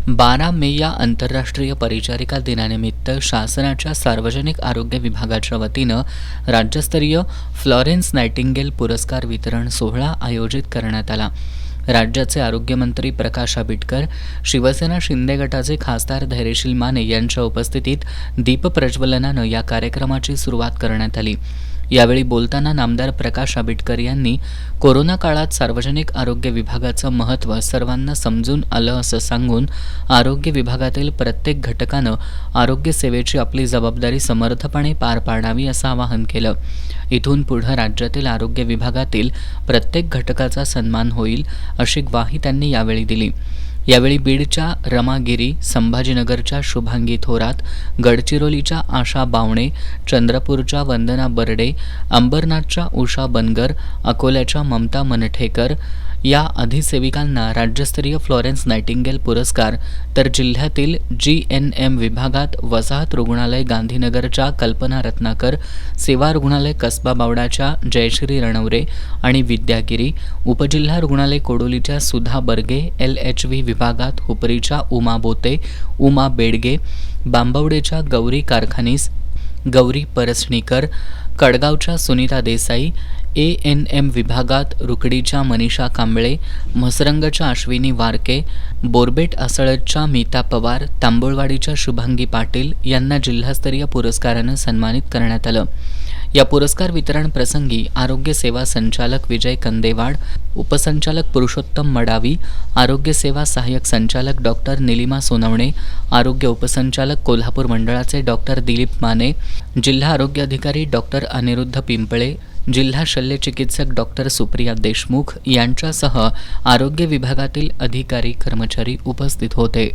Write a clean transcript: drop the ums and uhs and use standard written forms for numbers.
12 मे या आंतरराष्ट्रीय परिचारिका दिनानिमित्त शासनाच्या सार्वजनिक आरोग्य विभागाच्या वतीनं राज्यस्तरीय फ्लॉरेन्स नायटिंगेल पुरस्कार वितरण सोहळा आयोजित करण्यात आला. राज्याचे आरोग्यमंत्री प्रकाश आंबेडकर, शिवसेना शिंदे गटाचे खासदार धैर्यशील माने यांच्या उपस्थितीत दीपप्रज्वलनानं या कार्यक्रमाची सुरुवात करण्यात आली. यावेळी बोलताना नामदार प्रकाश आंबेडकर यांनी कोरोना काळात सार्वजनिक आरोग्य विभागाचं महत्त्व सर्वांना समजून आलं असं सांगून आरोग्य विभागातील प्रत्येक घटकानं आरोग्य सेवेची आपली जबाबदारी समर्थपणे पार पाडावी असं आवाहन केलं. इथून पुढे राज्यातील आरोग्य विभागातील प्रत्येक घटकाचा सन्मान होईल अशी ग्वाही त्यांनी यावेळी दिली. यावेळी बीडच्या रमा गिरी, संभाजीनगरच्या शुभांगी थोरात, गडचिरोलीच्या आशा बावणे, चंद्रपूरच्या वंदना बर्डे, अंबरनाथच्या उषा बनगर, अकोल्याच्या ममता मनठेकर या अधिसेविकांना राज्यस्तरीय फ्लॉरेन्स नायटिंगेल पुरस्कार, तर जिल्ह्यातील GNM विभागात वसाहत रुग्णालय गांधीनगरच्या कल्पना रत्नाकर, सेवा रुग्णालय कसबा बावडाच्या जयश्री रणवरे आणि विद्यागिरी, उपजिल्हा रुग्णालय कोडोलीच्या सुधा बर्गे, LHV विभागात हुपरीच्या उमा बोते, उमा बेडगे, बांबवडेच्या गौरी कारखानीस, गौरी परसणीकर, कडगावच्या सुनीता देसाई, ANM विभागात रुकडीच्या मनीषा कांबळे, म्हसरंगच्या अश्विनी वारके, बोरबेट असळतच्या मीता पवार, तांबोळवाडीच्या शुभांगी पाटील यांना जिल्हास्तरीय पुरस्कारानं सन्मानित करण्यात आलं. या पुरस्कार वितरण प्रसंगी आरोग्य सेवा संचालक विजय कंदेवाड, उपसंचालक पुरुषोत्तम मडावी, आरोग्य सेवा सहाय्यक संचालक डॉक्टर निलिमा सोनवणे, आरोग्य उपसंचालक कोल्हापूर मंडळाचे डॉक्टर दिलीप माने, जिल्हा आरोग्य अधिकारी डॉक्टर अनिरुद्ध पिंपळे, जिल्हा शल्यचिकित्सक डॉक्टर सुप्रिया देशमुख यांच्यासह आरोग्य विभागातील अधिकारी कर्मचारी उपस्थित होते.